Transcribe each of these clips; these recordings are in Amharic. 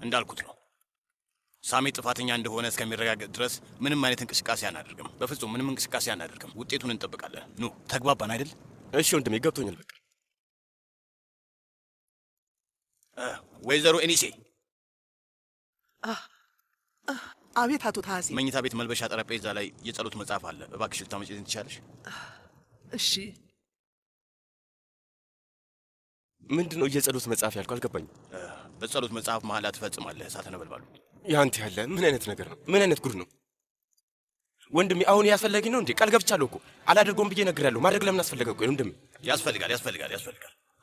እንዳልኩት ነው። ሳሚ ጥፋተኛ እንደሆነ እስከሚረጋገጥ ድረስ ምንም አይነት እንቅስቃሴ አናደርግም። በፍጹም ምንም እንቅስቃሴ አናደርግም። ውጤቱን እንጠብቃለን። ኑ ተግባባን አይደል? እሺ ወንድሜ ገብቶኛል። በቃ ወይዘሮ ኤኒሴ። አቤት አቶ ታዚ። መኝታ ቤት መልበሻ ጠረጴዛ ላይ የጸሎት መጽሐፍ አለ። እባክሽ ልታመጪልኝ ትችያለሽ? እሺ። ምንድነው የጸሎት መጽሐፍ ያልኩ? አልገባኝም። በጸሎት መጽሐፍ መሐላ ትፈጽማለህ። እሳተ ነበልባሉ። ያንተ ያለ ምን አይነት ነገር ነው? ምን አይነት ጉድ ነው ወንድሜ? አሁን ያስፈልግ ነው እንዴ? ቃል ገብቻለሁ እኮ አላደርገውም ብዬ ነግሬያለሁ። ማድረግ ለምን አስፈለገ? ቆይ ወንድሜ ያስፈልጋል።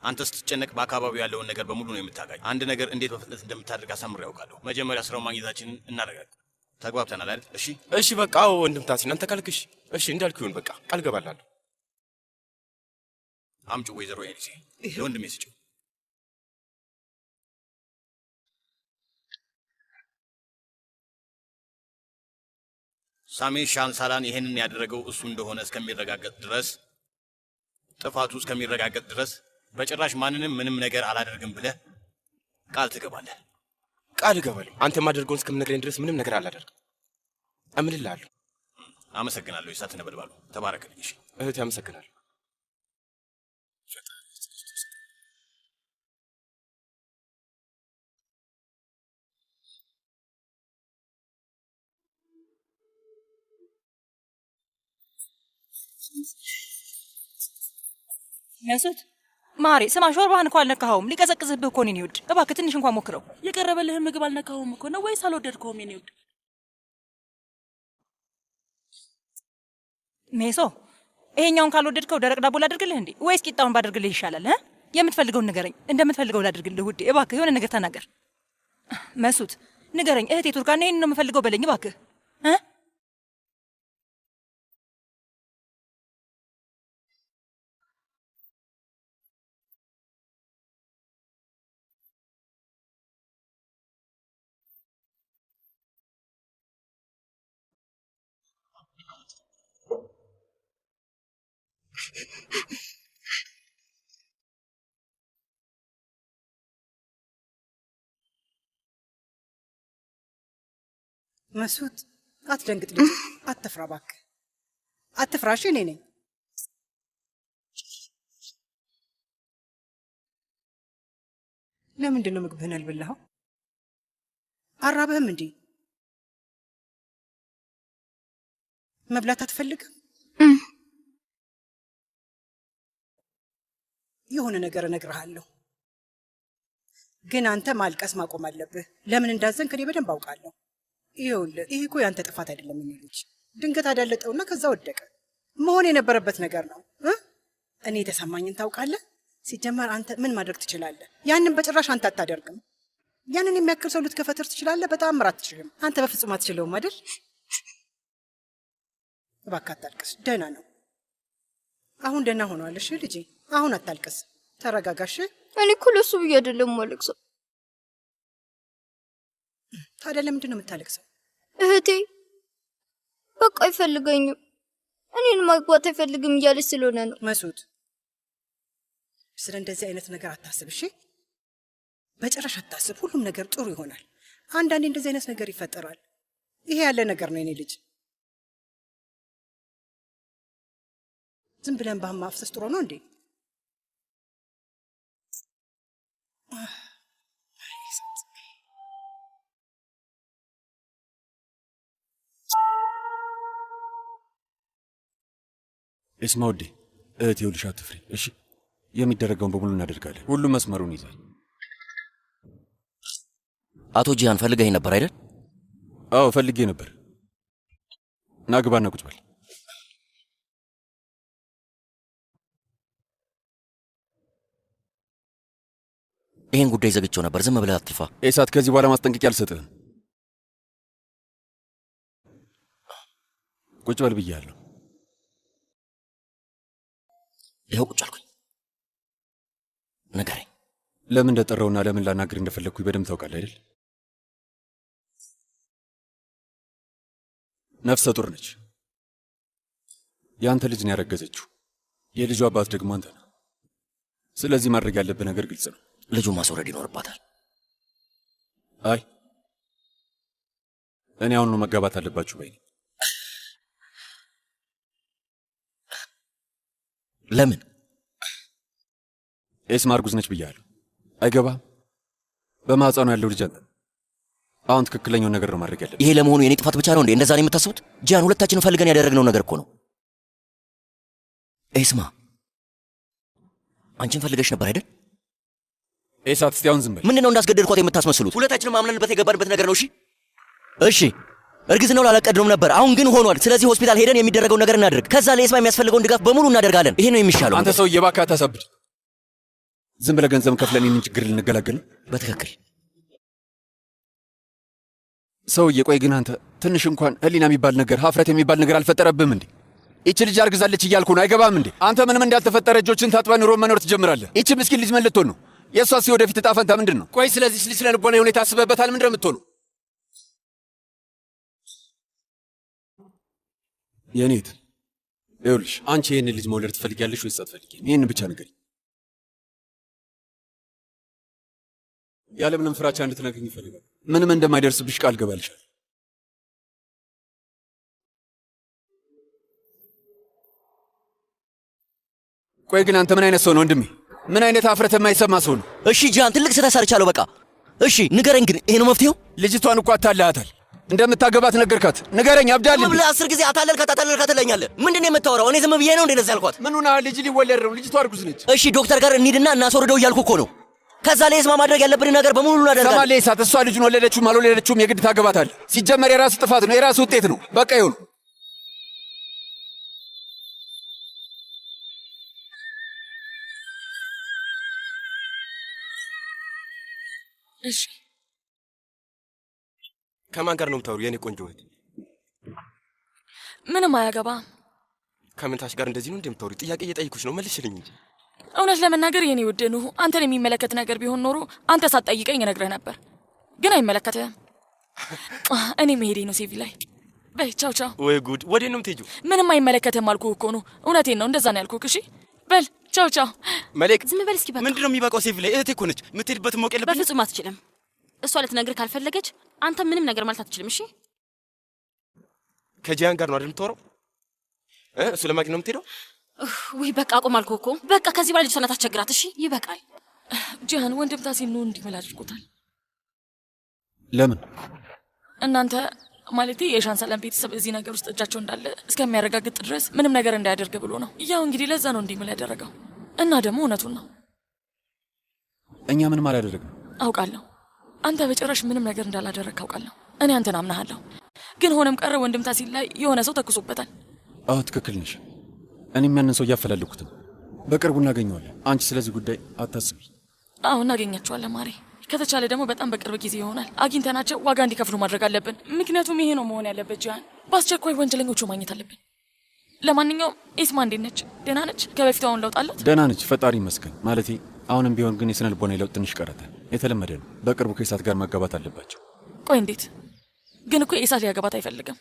አንተ ስትጨነቅ በአካባቢው ያለውን ነገር በሙሉ ነው የምታጋኝ። አንድ ነገር እንዴት በፍጥነት እንደምታደርግ አሳምሬ ያውቃለሁ። መጀመሪያ ስራው ማግኘታችንን እናረጋግጥ። ተግባብተናል አይደል? እሺ እሺ በቃ አዎ ወንድም ታሲን አንተ ካልክሽ እሺ እንዳልኩ ይሁን። በቃ ቃል ገባላለሁ። አምጪው ወይዘሮ ኤኒሴ ለወንድሜ ስጪው። ሳሚ ሻንሳላን ይሄንን ያደረገው እሱ እንደሆነ እስከሚረጋገጥ ድረስ ጥፋቱ እስከሚረጋገጥ ድረስ በጭራሽ ማንንም ምንም ነገር አላደርግም ብለህ ቃል ትገባለህ? ቃል እገባለሁ። አንተ የማደርገውን እስከምነግረኝ ድረስ ምንም ነገር አላደርግም። እምልልሃለሁ። አመሰግናለሁ። እሳት ነበልባሉ ተባረክልኝ። እሺ እህቴ አመሰግናለሁ። ያሱት ማሪ ስማ፣ ሾርባህን እኮ አልነካኸውም። ሊቀዘቅዝብህ እኮ ነው። እኔ ውድ እባክህ ትንሽ እንኳን ሞክረው። የቀረበልህን ምግብ አልነካኸውም እኮ ነው ወይስ አልወደድከውም? የኔ ውድ ሜሶ፣ ይሄኛውን ካልወደድከው ደረቅ ዳቦ ላድርግልህ እንዴ ወይስ ቂጣውን ባደርግልህ ይሻላል? የምትፈልገውን ንገረኝ። እንደምትፈልገው ላድርግልህ ውዴ። እባክህ የሆነ ነገር ተናገር። መሱት ንገረኝ። እህቴ ቱርካን ይሄን ነው የምፈልገው በለኝ እባክህ። መሱት አትደንግጥ ልጅ፣ አትፍራ እባክህ አትፍራ። እሺ እኔ ነኝ። ለምንድን ነው ምግብህን ያልበላኸው? አራበህም እንዴ? መብላት አትፈልግም? የሆነ ነገር እነግርሃለሁ፣ ግን አንተ ማልቀስ ማቆም አለብህ። ለምን እንዳዘንክ እኔ በደንብ አውቃለሁ። ይኸውልህ ይህ እኮ ያንተ ጥፋት አይደለም። የኔ ልጅ ድንገት አዳለጠውና ከዛ ወደቀ። መሆን የነበረበት ነገር ነው። እኔ የተሰማኝን ታውቃለህ። ሲጀመር አንተ ምን ማድረግ ትችላለህ? ያንን በጭራሽ አንተ አታደርግም። ያንን የሚያክል ሰው ልትከፈትር ትችላለህ? በጣም አትችልም። አንተ በፍጹም አትችለውም አይደል? እባክህ አታልቅስ። ደህና ነው። አሁን ደህና ሆኗል። እሺ ልጄ አሁን አታልቅስ፣ ተረጋጋሽ። እኔ እኮ ለሱ ብዬ አይደለም የማለቅሰው። ታዲያ ለምንድን ነው የምታለቅሰው? እህቴ በቃ አይፈልገኝም፣ እኔን ማግባት አይፈልግም እያለች ስለሆነ ነው። መሱት ስለ እንደዚህ አይነት ነገር አታስብ እሺ? በጭራሽ አታስብ። ሁሉም ነገር ጥሩ ይሆናል። አንዳንዴ እንደዚህ አይነት ነገር ይፈጠራል። ይሄ ያለ ነገር ነው የኔ ልጅ። ዝም ብለን ባህም ማፍሰስ ጥሩ ነው እንዴ? እስማ ውዴ፣ እህቴ ይኸውልሽ አትፍሪ እሺ? የሚደረገውን በሙሉ እናደርጋለን። ሁሉም መስመሩን ይዛል። አቶ ጂያን ፈልገኝ ነበር አይደል? አዎ ፈልጌ ነበር። ና ግባና ቁጭ በል። ይሄን ጉዳይ ዘግቼው ነበር። ዝም ብለህ አትልፋ። ኤሳት፣ ከዚህ በኋላ ማስጠንቀቂያ አልሰጥህም። ቁጭ በል ብያለሁ። ይኸው ቁጭ አልኩኝ። ንገረኝ። ለምን እንደጠራውና ለምን ላናግር እንደፈለግኩኝ በደንብ ታውቃለህ አይደል? ነፍሰ ጡር ነች። የአንተ ልጅ ነው ያረገዘችው። የልጁ አባት ደግሞ አንተ ነህ። ስለዚህ ማድረግ ያለብህ ነገር ግልጽ ነው። ልጁ ማስወረድ ይኖርባታል። አይ እኔ አሁን ነው መጋባት አለባችሁ በይ። ለምን? ኤስማ እርጉዝ ነች ብያለሁ። አይገባም? በማህፀኗ ያለው ልጅ አንተ። አሁን ትክክለኛውን ነገር ነው ማድረግ ያለብን። ይሄ ለመሆኑ የኔ ጥፋት ብቻ ነው እንዴ? እንደዛ ነው የምታስቡት? ጂያን፣ ሁለታችንን ፈልገን ያደረግነው ነገር እኮ ነው። ኤስማ አንቺን ፈልገሽ ነበር አይደል? ኤሳት፣ እስቲ አሁን ዝም በል። ምንድነው እንዳስገደልኳት የምታስመስሉት? ሁለታችንም አምነንበት የገባንበት ነገር ነው። እሺ እርግዝናው ላላቀድነውም ነበር፣ አሁን ግን ሆኗል። ስለዚህ ሆስፒታል ሄደን የሚደረገው ነገር እናድርግ። ከዛ ለኤስማ የሚያስፈልገውን ድጋፍ በሙሉ እናደርጋለን። ይሄ ነው የሚሻለው። አንተ ሰውዬ እባክህ አታሳብድ። ዝም ብለህ ገንዘብ ከፍለን ይህንን ችግር ልንገላገል ነው? በትክክል ሰውዬ። ቆይ ግን አንተ ትንሽ እንኳን ህሊና የሚባል ነገር ሀፍረት የሚባል ነገር አልፈጠረብህም እንዴ? ይቺ ልጅ አርግዛለች እያልኩ ነው። አይገባም እንዴ? አንተ ምንም እንዳልተፈጠረ እጆችን ታጥበህ ኑሮ መኖር ትጀምራለህ። ይቺ ምስኪን ልጅ ምን ልትሆን ነው? የእሷስ የወደፊት ዕጣ ፈንታ ምንድን ነው? ቆይ ስለዚህ ልጅ ስለ ልቦና ሁኔታ አስበህበታል? ምንድን ነው የምትሆነው? የኔት ይኸውልሽ፣ አንቺ ይህንን ልጅ መውለድ ትፈልጊያለሽ ወይስ አትፈልጊም? ይህን ብቻ ንገሪኝ። ያለምንም ፍራቻ እንድትነግሪኝ ይፈልጋል። ምንም እንደማይደርስብሽ ቃል ገባልሻል። ቆይ ግን አንተ ምን አይነት ሰው ነው ወንድሜ? ምን አይነት አፍረት የማይሰማ ሰው ነው? እሺ ጂያን፣ ትልቅ ስህተት ሰርቻለሁ። በቃ እሺ ንገረኝ። ግን ይሄ ነው መፍትሄው? ልጅቷን እኮ አታለሃታል። እንደምታገባት ነገርካት። ንገረኝ። አብዳል ብለህ 10 ጊዜ አታለልካት ትለኛለህ። ምንድን ነው የምታወራው? እኔ ዝም ብዬ ነው እንደዛ ያልኳት? ምን ሆነህ? ልጅ ሊወለድ ነው። ልጅቷ እርጉዝ ነች። እሺ ዶክተር ጋር እንሂድና እናስወርደው እያልኩ እኮ ነው። ከዛ ለኤስማ ማድረግ ያለብን ነገር በሙሉ እናደርጋለን። ሰማህ ለኤሳት፣ እሷ ልጁን ወለደችውም አልወለደችውም የግድ ታገባታለህ። ሲጀመር የራስ ጥፋት ነው፣ የራስ ውጤት ነው። በቃ ይሁን። እሺ ከማን ጋር ነው የምታወሩ የኔ ቆንጆ እህት? ምንም አያገባ። ከምንታሽ ጋር እንደዚህ ነው እንደምታወሩ? ጥያቄ እየጠየኩሽ ነው፣ መልሽልኝ እንጂ። እውነት ለመናገር የኔ ውድ ነው፣ አንተን የሚመለከት ነገር ቢሆን ኖሮ አንተ ሳትጠይቀኝ እነግርህ ነበር፣ ግን አይመለከትህም። እኔ መሄዴ ነው ሴቪ ላይ። በይ ቻው ቻው። ወይ ጉድ! ወዴት ነው የምትሄጂው? ምንም አይመለከትህም አልኩህ እኮ ነው። እውነቴን ነው፣ እንደዛ ነው ያልኩህ። እሺ በል ቻው ቻው። መሌክ ዝም በል እስኪ። በቃ ምንድነው የሚበቃው? ሴቪ ላይ እህቴ እኮ ነች። የምትሄድበት ሞቅ የለብኝ። በፍጹም አትችልም። እሷ ልትነግርህ ካልፈለገች አንተ ምንም ነገር ማለት አትችልም። እሺ ከጂያን ጋር ነው አይደል የምትወራው? እሱ ለማግኘት ነው የምትሄደው? ውይ በቃ አቁም አልኩህ እኮ። በቃ ከዚህ በላይ ልጅቷን አታስቸግራት። እሺ ይበቃል። ጂያን ወንድም ታሲን ነው እንዲመላ አድርጎታል። ለምን? እናንተ ማለቴ የሻንሰላም ቤተሰብ እዚህ ነገር ውስጥ እጃቸው እንዳለ እስከሚያረጋግጥ ድረስ ምንም ነገር እንዳያደርግ ብሎ ነው። ያው እንግዲህ ለዛ ነው እንዲመላ ያደረገው። እና ደግሞ እውነቱን ነው። እኛ ምንም አላደረግንም። አውቃለሁ። አንተ በጭራሽ ምንም ነገር እንዳላደረግክ አውቃለሁ። እኔ አንተን አምናሃለሁ። ግን ሆነም ቀረ ወንድም ታሲል ላይ የሆነ ሰው ተኩሶበታል። አዎ ትክክል ነሽ። እኔም ያንን ሰው እያፈላለኩት ነው። በቅርቡ እናገኘዋለን። አንቺ ስለዚህ ጉዳይ አታስቢ። አዎ እናገኛቸዋለን ማሬ። ከተቻለ ደግሞ በጣም በቅርብ ጊዜ ይሆናል። አግኝተናቸው ዋጋ እንዲከፍሉ ማድረግ አለብን። ምክንያቱም ይሄ ነው መሆን ያለበት ጂያን። በአስቸኳይ ወንጀለኞቹ ማግኘት አለብን። ለማንኛውም ኤስማ እንዴት ነች? ደህና ነች? ከበፊቱ አሁን ለውጥ አላት? ደህና ነች፣ ፈጣሪ ይመስገን። ማለቴ አሁንም ቢሆን ግን የስነ ልቦና ለውጥ ትንሽ ቀረታል። የተለመደ ነው። በቅርቡ ከኢሳት ጋር መጋባት አለባቸው። ቆይ እንዴት? ግን እኮ ኢሳት ሊያገባት አይፈልግም።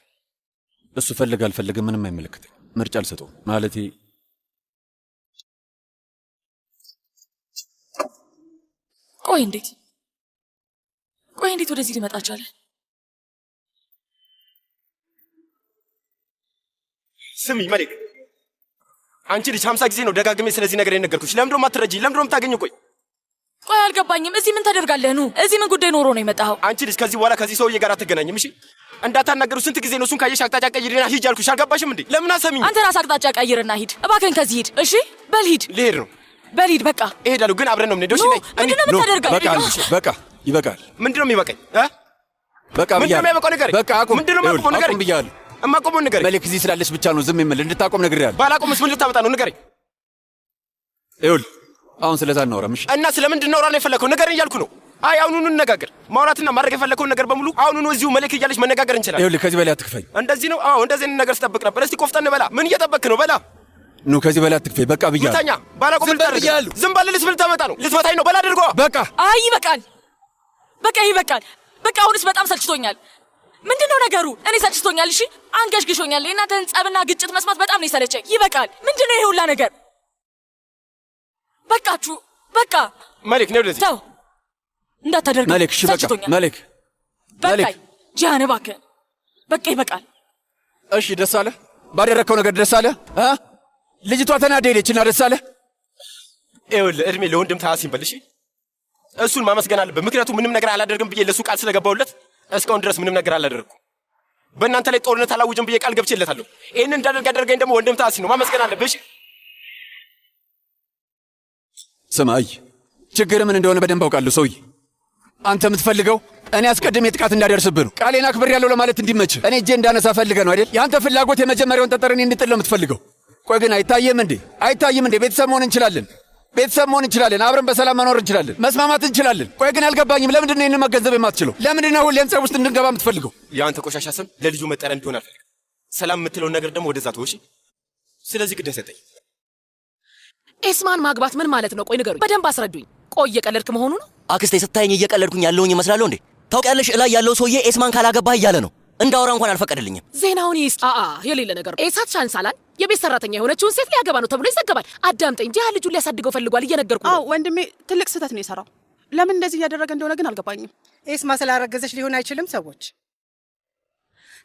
እሱ ፈልግ አልፈልግም ምንም አይመለከተኝ። ምርጫ አልሰጠውም። ማለቴ ቆይ እንዴት ወደዚህ ሊመጣ ቻለ? ስሚ መሌክ፣ አንቺ ልጅ 50 ጊዜ ነው ደጋግሜ ስለዚህ ነገር የነገርኩሽ። ለምንድነው የማትረጂኝ? ለምንድነው የምታገኘው? ቆይ አልገባኝም። እዚህ ምን ታደርጋለህ? እዚህ ምን ጉዳይ ኖሮ ነው የመጣኸው? አንቺ ልጅ ከዚህ በኋላ ከዚህ ሰውዬ ጋር አትገናኝም። እሺ እንዳታናገሩ። ስንት ጊዜ ነው እሱን ካየሽ አቅጣጫ ቀይርና ሂጅ አልኩሽ። አልገባሽም እንዴ? ለምን አሰሚኝ? አንተ ራስህ አቅጣጫ ቀይርና ሂድ እባክህን። ከዚህ ሂድ። እሺ በል ሂድ። ልሄድ ነው። በል ሂድ። በቃ እሄዳለሁ፣ ግን አብረን ነው የምንሄደው። እሺ ነይ። ምንድነው የምታደርገው? በቃ ይበቃል። ምንድነው የሚበቃኝ? በቃ ምንድነው የሚበቃው? ንገረኝ። በቃ አቁም። ምንድነው የማቆመው? ንገረኝ። ብያለሁ። እማቆመው ንገረኝ። መሌክ እዚህ ስላለች ብቻ ነው ዝም የምልህ። እንድታቆም ነግሬሃለሁ። ባላቆምስ ምን ልታመጣ ነው? ንገረኝ። ይኸውልህ አሁን ስለዛ እናወራም። እሺ እና ስለምንድን ነው ነው የፈለከው? ንገረኝ እያልኩ ነው። አይ አሁኑኑ እንነጋገር። ማውራትና ማድረግ የፈለከውን ነገር በሙሉ አሁኑኑ እዚሁ መሌክ እያለች መነጋገር እንችላለን። ይኸውልህ ከዚህ በላይ አትክፈኝ። እንደዚህ ነው? አዎ እንደዚህ ነገር ስጠብቅ ነበር። እስቲ ቆፍጠን በላ። ምን እየጠበክ ነው? በላ ኑ ከዚህ በላይ አትክፈኝ። በቃ ብያለሁ። ምታኛ ባላቆም ልታደርግ ዝም ባልልስ ምን ልታመጣ ነው? ልትፈታኝ ነው? በላ አድርገዋ። በቃ አይ ይበቃል። በቃ ይበቃል። በቃ አሁንስ በጣም ሰልችቶኛል። ምንድነው ነገሩ? እኔ ሰልችቶኛል። እሺ አንገሽግሾኛል። የእናንተን ጸብና ግጭት መስማት በጣም ነው የሰለቸኝ። ይበቃል። ምንድነው ይሄ ሁላ ነገር? በቃችሁ። በቃ መሌክ ነው ወደዚህ ተው እንዳታደርግ። መሌክ እሺ በቃ መሌክ በቃ ጂሃን እባክህ በቃ ይበቃል። እሺ ደስ አለ? ባደረከው ነገር ደስ አለ? ልጅቷ ተናዳ ሄደችና ደስ አለ? ይኸውልህ እድሜ ለወንድም ታሲም በልሽ እሱን ማመስገን አለበት። ምክንያቱም ምንም ነገር አላደርግም ብዬ ለሱ ቃል ስለገባውለት እስካሁን ድረስ ምንም ነገር አላደረኩም። በእናንተ ላይ ጦርነት አላውጅም ብዬ ቃል ገብቼለታለሁ። ይህንን እንዳደርግ ያደረገኝ ደግሞ ወንድም ታሲ ነው። ማመስገን አለብሽ። ስማይ ችግር ምን እንደሆነ በደንብ አውቃለሁ። ሰውዬ አንተ የምትፈልገው እኔ አስቀድሜ ጥቃት እንዳደርስብህ ነው። ቃሌን አክብር ያለው ለማለት እንዲመች እኔ እጄ እንዳነሳ ፈልገህ ነው አይደል? የአንተ ፍላጎት የመጀመሪያውን ጠጠር እኔ እንድጥል ነው የምትፈልገው። ቆይ ግን አይታየም እንዴ? ቤተሰብ መሆን እንችላለን። አብረን በሰላም መኖር እንችላለን። መስማማት እንችላለን። ቆይ ግን አልገባኝም። ለምንድን ነው ይህንን መገንዘብ የማትችለው? ለምንድን ነው ሁሌም ጸብ ውስጥ እንድንገባ የምትፈልገው? የአንተ ቆሻሻ ስም ለልጁ መጠሪያ እንዲሆን አልፈልግም። ሰላም የምትለውን ነገር ደግሞ ወደዛ ተወሺ። ስለዚህ ቅደም ሰጠኝ። ኤስማን ማግባት ምን ማለት ነው? ቆይ ንገሩኝ፣ በደንብ አስረዱኝ። ቆይ እየቀለድክ መሆኑ ነው? አክስቴ ስታየኝ እየቀለድኩኝ ያለውኝ ይመስላለሁ እንዴ? ታውቂያለሽ፣ እላይ ያለው ሰውዬ ኤስማን ካላገባህ እያለ ነው። እንዳወራ እንኳን አልፈቀደልኝም። ዜናውን ይስጥ። የሌለ ነገር ነው። ኤሳት ሻንሳላን የቤት ሰራተኛ የሆነችውን ሴት ሊያገባ ነው ተብሎ ይዘገባል። አዳምጠኝ፣ ጂሃን ልጁን ሊያሳድገው ፈልጓል። እየነገርኩ ነው። ወንድሜ ትልቅ ስህተት ነው የሰራው። ለምን እንደዚህ እያደረገ እንደሆነ ግን አልገባኝም። ኤስማ ስላረገዘች ሊሆን አይችልም ሰዎች።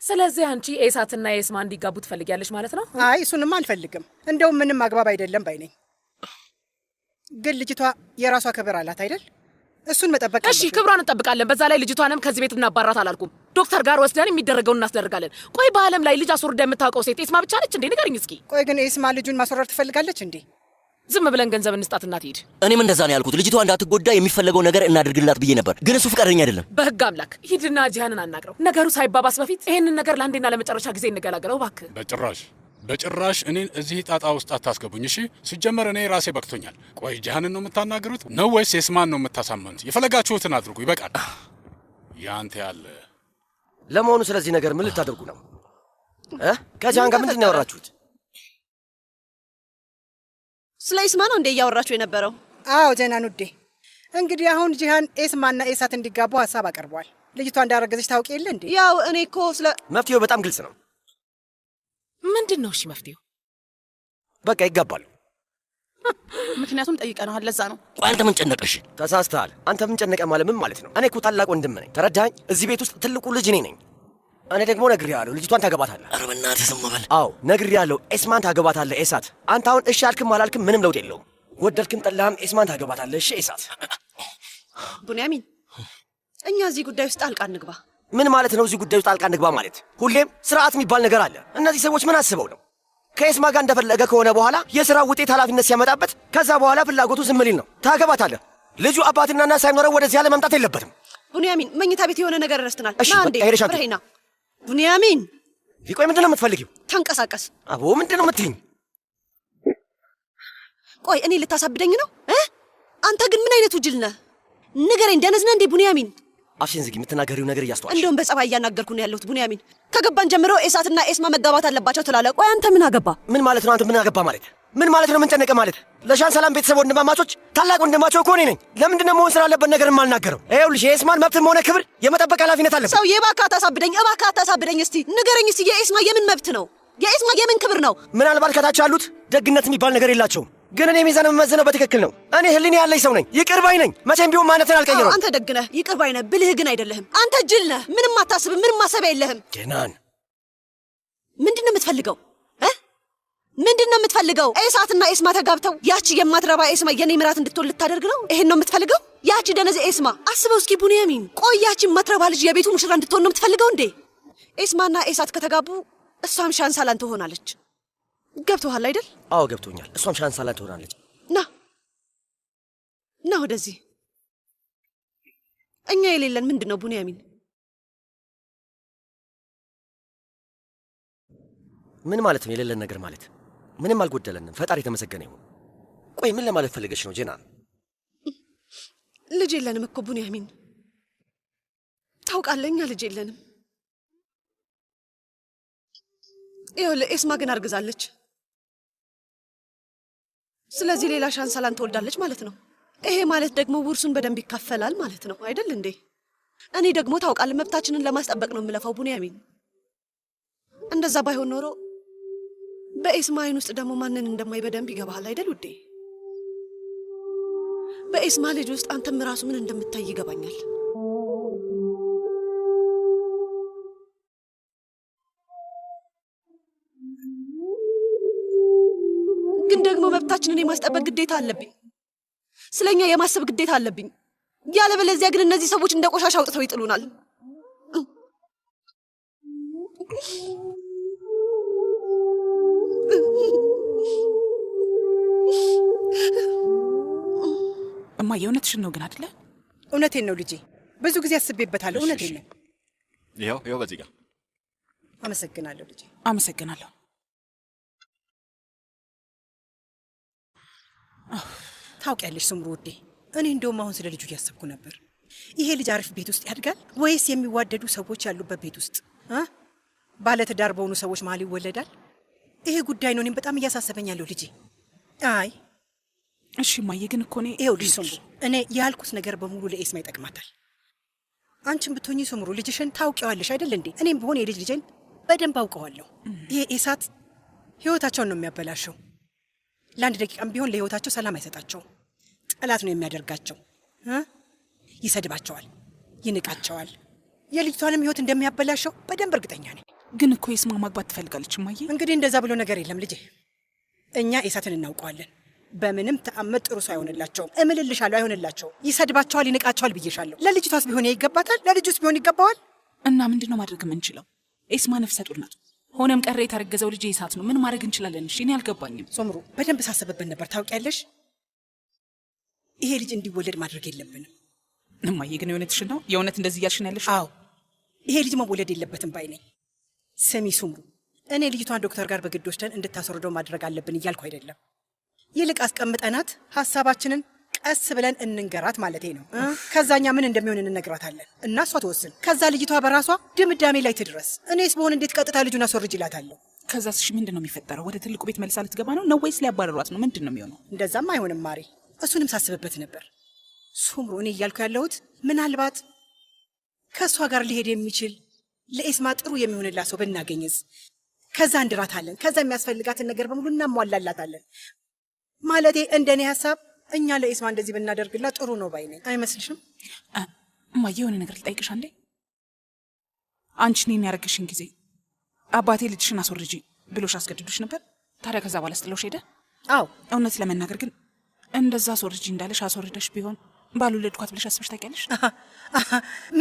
ስለዚህ አንቺ ኤሳትና ኤስማ እንዲጋቡ ትፈልጊያለሽ ማለት ነው? አይ እሱንም አልፈልግም። እንደውም ምንም አግባብ አይደለም ባይ ነኝ። ግን ልጅቷ የራሷ ክብር አላት አይደል? እሱን መጠበቅ። እሺ ክብሯን እንጠብቃለን። በዛ ላይ ልጅቷንም ከዚህ ቤት እናባራት አላልኩም። ዶክተር ጋር ወስደን የሚደረገውን እናስደርጋለን። ቆይ በአለም ላይ ልጅ አስወርዳ የምታውቀው ሴት ኤስማ ብቻ ነች እንዴ? ንገርኝ እስኪ። ቆይ ግን ኤስማ ልጁን ማስወረድ ትፈልጋለች እንዴ? ዝም ብለን ገንዘብ እንስጣትና ትሄድ። እኔም እንደዛ ነው ያልኩት። ልጅቷ እንዳትጎዳ የሚፈለገው ነገር እናድርግላት ብዬ ነበር፣ ግን እሱ ፍቃደኛ አይደለም። በህግ አምላክ ሂድና ጂሃንን አናግረው። ነገሩ ሳይባባስ በፊት ይሄንን ነገር ለአንዴና ለመጨረሻ ጊዜ እንገላገለው እባክህ። በጭራሽ እኔን እዚህ ጣጣ ውስጥ አታስገቡኝ። እሺ ሲጀመር እኔ ራሴ በቅቶኛል። ቆይ ጂሃንን ነው የምታናግሩት ነው ወይስ ኤስማን ነው የምታሳመኑት? የፈለጋችሁትን አድርጉ፣ ይበቃል። ያንተ ያለ ለመሆኑ ስለዚህ ነገር ምን ልታደርጉ ነው? ከጂሃን ጋር ምንድን ነው ያወራችሁት? ስለ ኤስማ ነው እንዴ እያወራችሁ የነበረው? አዎ ጀናን ውዴ፣ እንግዲህ አሁን ጂሃን ኤስማና ኤሳት እንዲጋቡ ሀሳብ አቀርቧል። ልጅቷ እንዳረገዘች ታውቂ የለ እንዴ? ያው እኔ እኮ ስለ መፍትሄው በጣም ግልጽ ነው። ምንድን ነው? እሺ መፍትሄው በቃ ይጋባሉ። ምክንያቱም ጠይቀናል፣ ለዛ ነው። ቆይ አንተ ምን ጨነቀሽ? ተሳስተሃል። አንተ ምን ጨነቀ ማለት ምን ማለት ነው? እኔ እኮ ታላቅ ወንድም ነኝ፣ ተረዳኸኝ? እዚህ ቤት ውስጥ ትልቁ ልጅ እኔ ነኝ። እኔ ደግሞ ነግሬሃለሁ፣ ልጅቷን ታገባታለህ። ኧረ በእናትህ ዝም በል። አዎ ነግሬሃለሁ፣ ኤስማን ታገባታለህ። ኤሳት አንተ አሁን እሺ አልክም አላልክም ምንም ለውጥ የለውም። ወደድክም ጠላህም ኤስማን ታገባታለህ። እሺ ኤሳት። ቡንያሚን፣ እኛ እዚህ ጉዳይ ውስጥ ጣልቃ እንግባ። ምን ማለት ነው? እዚህ ጉዳይ ውስጥ ጣልቃ እንግባ ማለት ሁሌም ስርዓት የሚባል ነገር አለ። እነዚህ ሰዎች ምን አስበው ነው? ከኤስማ ጋር እንደፈለገ ከሆነ በኋላ የሥራ ውጤት ኃላፊነት ሲያመጣበት ከዛ በኋላ ፍላጎቱ ዝም ሊል ነው። ታገባታለህ። ልጁ አባትና እናት ሳይኖረው ወደዚህ ያለ መምጣት የለበትም። ቡንያሚን፣ መኝታ ቤት የሆነ ነገር ረስተናል። እሺ በቃ ሄደሽ አትይ። ቡንያሚን፣ ቆይ ምንድን ነው የምትፈልጊው? ተንቀሳቀስ። አቦ ምንድን ነው የምትይኝ? ቆይ እኔ ልታሳብደኝ ነው? አንተ ግን ምን አይነቱ ጅል ነህ? ንገረኝ፣ ደነዝ ነህ እንዴ ቡንያሚን? አፍሽን ዝጊ። የምትናገሪው ነገር እያስተዋልሽ። እንደውም በጸባይ እያናገርኩ ነው ያለሁት ቡንያሚን። ከገባን ጀምሮ ኤሳትና ኤስማ መጋባት አለባቸው ትላለህ። ቆይ አንተ ምን አገባ? ምን ማለት ነው? አንተ ምን አገባ ማለት ምን ማለት ነው? ምን ጨነቀ ማለት? ለሻንሰላም ቤተሰብ ወንድማማቾች ታላቅ ወንድማቸው እኮ እኔ ነኝ። ለምንድን ነው መሆን ስላለበት ነገር የማልናገረው? ይኸውልሽ የኤስማን መብትም ሆነ ክብር የመጠበቅ ኃላፊነት አለበት። ሰውዬ እባክህ አታሳብደኝ፣ እባክህ አታሳብደኝ። እስቲ ንገረኝ እስቲ የኤስማ የምን መብት ነው? የኤስማ የምን ክብር ነው? ምናልባት ከታች ያሉት ደግነት የሚባል ነገር የላቸውም። ግን እኔ ሚዛን የምመዝነው በትክክል ነው። እኔ ህሊና ያለኝ ሰው ነኝ። ይቅር ባይ ነኝ። መቼም ቢሆን ማንነትን አልቀየረውም። አንተ ደግ ነህ፣ ይቅር ባይ ነህ፣ ብልህ ግን አይደለህም። አንተ ጅል ነህ። ምንም አታስብም፣ ምንም ማሰቢያ የለህም። ጀናን ምንድን ነው የምትፈልገው? ምንድን ነው የምትፈልገው? ኤሳትና ኤስማ ተጋብተው ያቺ የማትረባ ኤስማ የኔ ምራት እንድትሆን ልታደርግ ነው? ይሄን ነው የምትፈልገው? ያቺ ደነዘ ኤስማ አስበው እስኪ ቡንያሚን። ቆይ ያቺ የማትረባ ልጅ የቤቱ ሙሽራ እንድትሆን ነው የምትፈልገው እንዴ? ኤስማና ኤሳት ከተጋቡ እሷም ሻንሳላን ትሆናለች። ገብቶሃል አይደል? አዎ ገብቶኛል። እሷም ሻንሳላን ትሆናለች። ና ወደዚህ። እኛ የሌለን ምንድን ነው ቡንያሚን? ምን ማለት ነው የሌለን ነገር ማለት? ምንም አልጎደለንም። ፈጣሪ የተመሰገነ ይሁን። ቆይ ምን ለማለት ፈልገሽ ነው ጀናን? ልጅ የለንም እኮ ቡንያሚን። ታውቃለህ፣ እኛ ልጅ የለንም። ይኸውልህ ኤስማ ግን አርግዛለች። ስለዚህ ሌላ ሻንሳላን ትወልዳለች ማለት ነው። ይሄ ማለት ደግሞ ውርሱን በደንብ ይካፈላል ማለት ነው አይደል እንዴ? እኔ ደግሞ ታውቃለህ መብታችንን ለማስጠበቅ ነው የምለፋው ቡንያሚን። እንደዛ ባይሆን ኖሮ በኤስማ አይን ውስጥ ደግሞ ማንን እንደማይ በደንብ ይገባሃል አይደል ውዴ? በኤስማ ልጅ ውስጥ አንተም ራሱ ምን እንደምታይ ይገባኛል። መብታችንን የማስጠበቅ ግዴታ አለብኝ። ስለኛ የማሰብ ግዴታ አለብኝ። ያለበለዚያ ግን እነዚህ ሰዎች እንደ ቆሻሻ አውጥተው ይጥሉናል። እማ የእውነትሽን ነው ግን አይደለ? እውነቴን ነው ልጄ። ብዙ ጊዜ አስቤበታለሁ። እውነቴን ነው። ይኸው በዚህ ጋር። አመሰግናለሁ ልጄ። አመሰግናለሁ። ታውቂያለሽ ስምሩ ውዴ፣ እኔ እንደውም አሁን ስለ ልጁ እያሰብኩ ነበር። ይሄ ልጅ አሪፍ ቤት ውስጥ ያድጋል ወይስ የሚዋደዱ ሰዎች ያሉበት ቤት ውስጥ ባለትዳር በሆኑ ሰዎች መሀል ይወለዳል? ይሄ ጉዳይ ነው እኔም በጣም እያሳሰበኛለሁ ልጄ። አይ እሺ ማየ፣ ግን እኮ ይኸውልሽ ስምሩ፣ እኔ ያልኩት ነገር በሙሉ ለኤስማ ይጠቅማታል። አንቺም ብትሆኚ ስምሩ ልጅሽን ታውቂዋለሽ አይደል እንዴ? እኔም ብሆን የልጅ ልጄን በደንብ አውቀዋለሁ። ይሄ ኢሳት ህይወታቸውን ነው የሚያበላሸው። ለአንድ ደቂቃም ቢሆን ለህይወታቸው ሰላም አይሰጣቸውም። ጠላት ነው የሚያደርጋቸው። ይሰድባቸዋል፣ ይንቃቸዋል። የልጅቷንም ህይወት እንደሚያበላሸው በደንብ እርግጠኛ ነኝ። ግን እኮ ኤስማ ማግባት ትፈልጋለች ማየ። እንግዲህ እንደዛ ብሎ ነገር የለም ልጄ። እኛ ኢሳትን እናውቀዋለን። በምንም ተአምር ጥሩ ሰው አይሆንላቸውም። እምልልሻለሁ፣ አይሆንላቸውም። ይሰድባቸዋል፣ ይንቃቸዋል ብዬሻለሁ። ለልጅቷስ ቢሆን ይገባታል፣ ለልጁስ ቢሆን ይገባዋል። እና ምንድነው ማድረግ የምንችለው? ኤስማ ነፍሰ ጡር ናት። ሆነም ቀረ የተረገዘው ልጅ ኢሳት ነው። ምን ማድረግ እንችላለን? እሺ እኔ አልገባኝም። ሶምሩ በደንብ ሳሰብብን ነበር ታውቂያለሽ። ይሄ ልጅ እንዲወለድ ማድረግ የለብንም። እማዬ ግን የእውነትሽን ነው? የእውነት እንደዚህ እያልሽ ነው ያለሽ? አዎ ይሄ ልጅ መወለድ የለበትም ባይ ነኝ። ስሚ ሱምሩ፣ እኔ ልጅቷን ዶክተር ጋር በግድ ወስደን እንድታስወርደው ማድረግ አለብን እያልኩ አይደለም። ይልቅ አስቀምጠናት ሀሳባችንን ቀስ ብለን እንንገራት ማለቴ ነው። ከዛኛ ምን እንደሚሆን እንነግራታለን እና እሷ ትወስን። ከዛ ልጅቷ በራሷ ድምዳሜ ላይ ትድረስ። እኔስ በሆን እንዴት ቀጥታ ልጁን አስወርጅ ይላታለሁ። ከዛስ እሺ ምንድን ነው የሚፈጠረው? ወደ ትልቁ ቤት መልሳ ልትገባ ነው ወይስ ሊያባረሯት ነው? ምንድን ነው የሚሆነው? እንደዛም አይሆንም ማሪ፣ እሱንም ሳስብበት ነበር። ሱምሩ እኔ እያልኩ ያለሁት ምናልባት ከእሷ ጋር ሊሄድ የሚችል ለኤስማ ጥሩ የሚሆንላት ሰው ብናገኝስ? ከዛ እንድራታለን። ከዛ የሚያስፈልጋትን ነገር በሙሉ እናሟላላታለን። ማለቴ እንደኔ ሀሳብ እኛ ለኤስማ እንደዚህ ብናደርግላት ጥሩ ነው ባይ ነኝ። አይመስልሽም? እማዬ የሆነ ነገር ልጠይቅሽ አንዴ። አንቺ እኔን ያረግሽን ጊዜ አባቴ ልጅሽን አስወርጂ ብሎሽ አስገድዶሽ ነበር? ታዲያ ከዛ በኋላ ስጥሎሽ ሄደ? አዎ። እውነት ለመናገር ግን እንደዛ አስወርጂ እንዳለሽ አስወርደሽ ቢሆን ባልወለድኳት ብለሽ አስበሽ ታውቂያለሽ?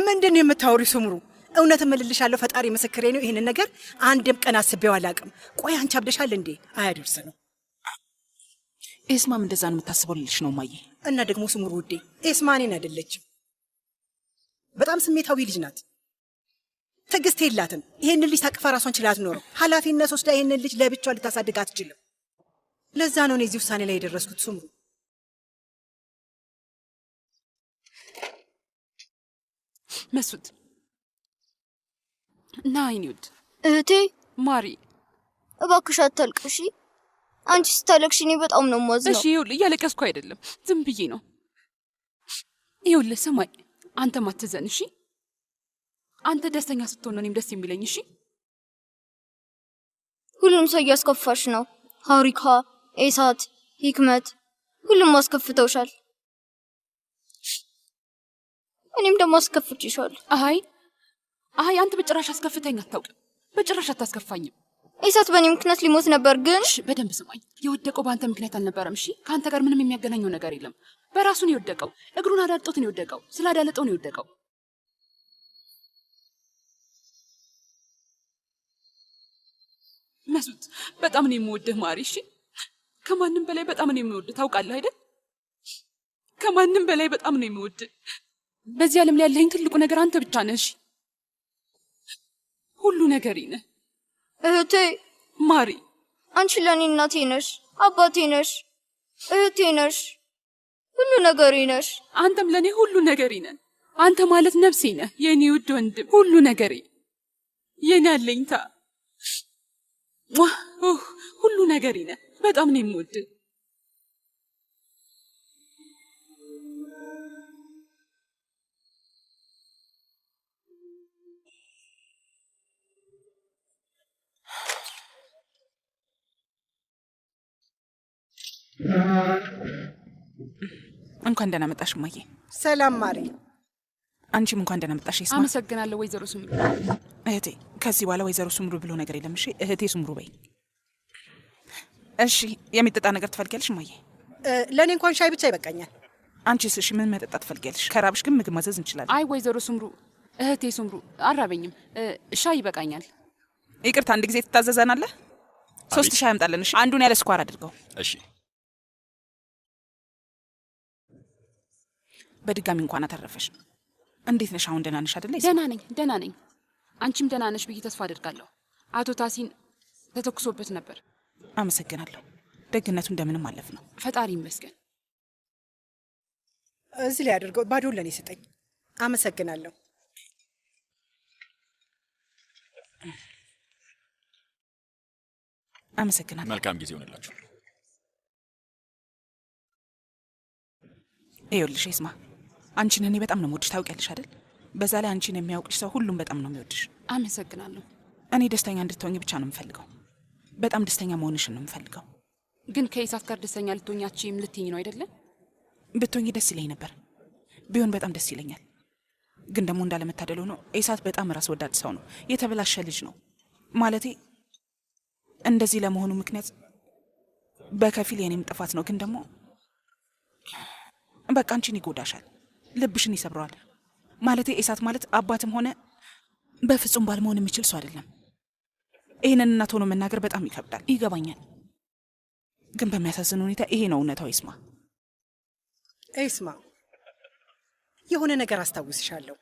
ምንድን ነው የምታወሪው ሱምሩ? እውነት እምልልሻለሁ፣ ፈጣሪ ምስክሬ ነው። ይህንን ነገር አንድም ቀን አስቤው አላውቅም። ቆይ አንቺ አብደሻል እንዴ? አያደርስ ነው። ኤስማም እንደዛ ነው የምታስበው ልልሽ ነው ማየ። እና ደግሞ ሱምሩ ውዴ፣ ኤስማ እኔን አይደለችም። በጣም ስሜታዊ ልጅ ናት። ትዕግስት የላትም። ይሄንን ልጅ ታቅፋ ራሷን ችላ አትኖርም። ኃላፊነት ወስዳ ይሄንን ልጅ ለብቻዋ ልታሳድግ አትችልም። ለዛ ነው እኔ እዚህ ውሳኔ ላይ የደረስኩት ሱምሩ። መስዑድ እና አይኔ ውድ እህቴ ማሪ፣ እባክሽ አታልቅሺ። አንቺ ስታለቅሺ እኔ በጣም ነው የማዝነው። እሺ ይኸውልህ፣ እያለቀስኩ አይደለም፣ ዝም ብዬ ነው። ይኸውልህ ስማኝ፣ አንተም አትዘን እሺ። አንተ ደስተኛ ስትሆን ነው እኔም ደስ የሚለኝ እሺ። ሁሉም ሰው እያስከፋሽ ነው። ሀሪካ፣ ኤሳት፣ ሂክመት፣ ሁሉም አስከፍተውሻል። እኔም ደግሞ አስከፍቼሻለሁ። አይ አንተ በጭራሽ አስከፍተኝ አታውቅም። በጭራሽ አታስከፋኝም። ኢሳት በእኔ ምክንያት ሊሞት ነበር ግን በደንብ ስማኝ፣ የወደቀው በአንተ ምክንያት አልነበረም እሺ። ከአንተ ጋር ምንም የሚያገናኘው ነገር የለም። በራሱ ነው የወደቀው። እግሩን አዳልጦት ነው የወደቀው። ስላዳለጠው ነው የወደቀው። መስዑድ በጣም ነው የምወድህ ማሪ እሺ። ከማንም በላይ በጣም ነው የምወድህ ታውቃለህ አይደል? ከማንም በላይ በጣም ነው የምወድህ። በዚህ ዓለም ላይ ያለኝ ትልቁ ነገር አንተ ብቻ ነህ እሺ። ሁሉ ነገሬ ነህ እህቴ። ማሪ አንቺ ለኔ እናቴ ነሽ፣ አባቴ ነሽ፣ እህቴ ነሽ፣ ሁሉ ነገሬ ነሽ። አንተም ለኔ ሁሉ ነገሬ ነህ። አንተ ማለት ነፍሴ ነህ፣ የኔ ውድ ወንድም፣ ሁሉ ነገሬ፣ የኔ አለኝታ፣ ሁሉ ነገሬ ነህ። በጣም ነው የምወድህ። እንኳን ደህና መጣሽ እማዬ። ሰላም ማሪ። አንቺም እንኳን ደህና መጣሽ ይስማ። አመሰግናለሁ ወይዘሮ ሱምሩ። እህቴ ከዚህ በኋላ ወይዘሮ ሱምሩ ብሎ ነገር የለም እሺ። እህቴ ሱምሩ በይ። እሺ የሚጠጣ ነገር ትፈልጊያለሽ እማዬ? ለእኔ እንኳን ሻይ ብቻ ይበቃኛል። አንቺስ? እሺ ምን መጠጣ ትፈልጊያለሽ? ከራብሽ ግን ምግብ ማዘዝ እንችላለን። አይ ወይዘሮ ሱምሩ፣ እህቴ ሱምሩ አራበኝም፣ ሻይ ይበቃኛል። ይቅርታ አንድ ጊዜ ትታዘዘናለህ? 3 ሻይ አምጣለን። እሺ አንዱን ያለ ስኳር አድርገው። እሺ በድጋሚ እንኳን አተረፈሽ። እንዴት ነሽ አሁን? ደህና ነሽ አይደለ? ደህና ነኝ። አንቺም ደህና ነሽ ብዬ ተስፋ አደርጋለሁ። አቶ ታሲን ተተኩሶበት ነበር። አመሰግናለሁ። ደግነቱ እንደምንም አለፍ ነው። ፈጣሪ ይመስገን። እዚህ ላይ አድርገው፣ ባዶን ለእኔ ስጠኝ። አመሰግናለሁ። አመሰግናለሁ። መልካም ጊዜ ይሆንላችሁ። ይኸውልሽ ይስማ፣ አንቺን እኔ በጣም ነው የምወድሽ፣ ታውቂያለሽ አይደል? በዛ ላይ አንቺን የሚያውቅሽ ሰው ሁሉም በጣም ነው የሚወድሽ። አመሰግናለሁ። እኔ ደስተኛ እንድትሆኝ ብቻ ነው የምፈልገው። በጣም ደስተኛ መሆንሽን ነው የምፈልገው። ግን ከኢሳት ጋር ደስተኛ ልትሆኛችም ልትይኝ ነው አይደለ? ብትሆኝ ደስ ይለኝ ነበር። ቢሆን በጣም ደስ ይለኛል። ግን ደግሞ እንዳለመታደል ሆኖ ኢሳት በጣም ራስ ወዳድ ሰው ነው። የተበላሸ ልጅ ነው። ማለቴ እንደዚህ ለመሆኑ ምክንያት በከፊል የኔም ጥፋት ነው። ግን ደግሞ በቃ አንቺን ይጎዳሻል፣ ልብሽን ይሰብረዋል። ማለቴ ኢሳት ማለት አባትም ሆነ በፍጹም ባል መሆን የሚችል ሰው አይደለም። ይህንን እናት ሆኖ መናገር በጣም ይከብዳል፣ ይገባኛል። ግን በሚያሳዝን ሁኔታ ይሄ ነው እውነታው። ይስማ ይስማ፣ የሆነ ነገር አስታውስሻለሁ።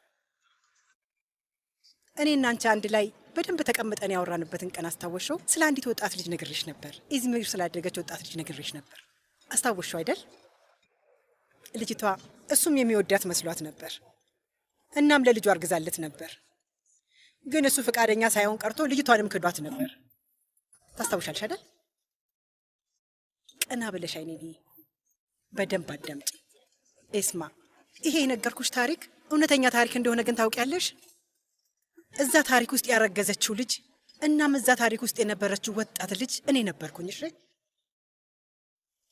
እኔና አንቺ አንድ ላይ በደንብ ተቀምጠን ያወራንበትን ቀን አስታወሽው? ስለ አንዲት ወጣት ልጅ ነግሬሽ ነበር። ኢዝሚር ስላደገች ወጣት ልጅ ነግሬሽ ነበር። አስታወሽው አይደል? ልጅቷ እሱም የሚወዳት መስሏት ነበር። እናም ለልጇ አርግዛለት ነበር። ግን እሱ ፈቃደኛ ሳይሆን ቀርቶ ልጅቷንም ክዷት ነበር። ታስታውሻለሽ አይደል? ቀና ብለሽ አይኔ በደንብ አዳምጪ። ኤስማ፣ ይሄ የነገርኩሽ ታሪክ እውነተኛ ታሪክ እንደሆነ ግን ታውቂያለሽ? እዛ ታሪክ ውስጥ ያረገዘችው ልጅ እናም እዛ ታሪክ ውስጥ የነበረችው ወጣት ልጅ እኔ ነበርኩኝ። እሺ?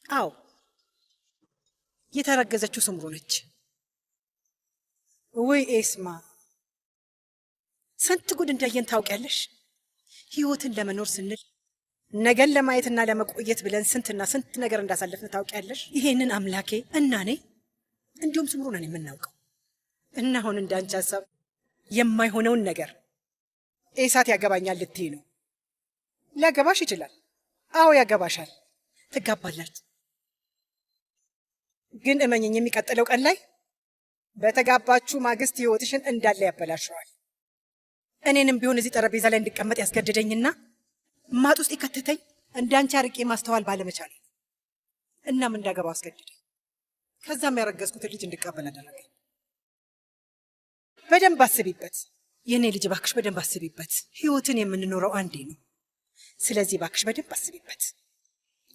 አዎ፣ የተረገዘችው ስምሩ ነች። ወይ ኤስማ፣ ስንት ጉድ እንዳየን ታውቂያለሽ? ህይወትን ለመኖር ስንል ነገን ለማየትና ለመቆየት ብለን ስንትና ስንት ነገር እንዳሳለፍን ታውቂያለሽ? ይሄንን አምላኬ እና እኔ እንዲሁም ስምሩ ነን የምናውቀው። እና አሁን እንዳንቺ ሀሳብ የማይሆነውን ነገር ኢሳት ያገባኛል ልትይ ነው? ሊያገባሽ ይችላል። አዎ ያገባሻል፣ ትጋባላችሁ። ግን እመኝኝ፣ የሚቀጥለው ቀን ላይ በተጋባችሁ ማግስት ህይወትሽን እንዳለ ያበላሸዋል። እኔንም ቢሆን እዚህ ጠረጴዛ ላይ እንድቀመጥ ያስገደደኝና ማጥ ውስጥ ይከተተኝ እንዳንቺ አርቄ ማስተዋል ባለመቻል እናም እንዳገባው አስገደደኝ። ከዛም ያረገዝኩትን ልጅ እንድቀበል አደረገኝ። በደንብ አስቢበት የኔ ልጅ፣ ባክሽ በደንብ አስቢበት። ህይወትን የምንኖረው አንዴ ነው። ስለዚህ ባክሽ በደንብ አስቢበት።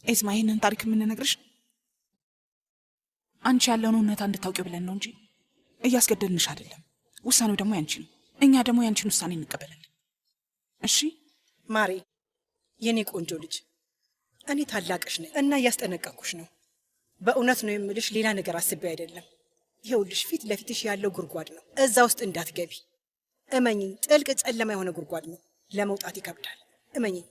ኤስማ፣ ይህንን ታሪክ የምንነግርሽ አንቺ ያለውን እውነታ እንድታውቂው ብለን ነው እንጂ እያስገደድንሽ አይደለም። ውሳኔው ደግሞ ያንቺ ነው። እኛ ደግሞ ያንቺን ውሳኔ እንቀበላለን። እሺ ማሬ፣ የኔ ቆንጆ ልጅ፣ እኔ ታላቅሽ ነኝ እና እያስጠነቀቅኩሽ ነው። በእውነት ነው የምልሽ፣ ሌላ ነገር አስቤ አይደለም። ይኸውልሽ ፊት ለፊትሽ ያለው ጉድጓድ ነው። እዛ ውስጥ እንዳትገቢ እመኝኝ። ጥልቅ ጨለማ የሆነ ጉድጓድ ነው። ለመውጣት ይከብዳል። እመኝኝ።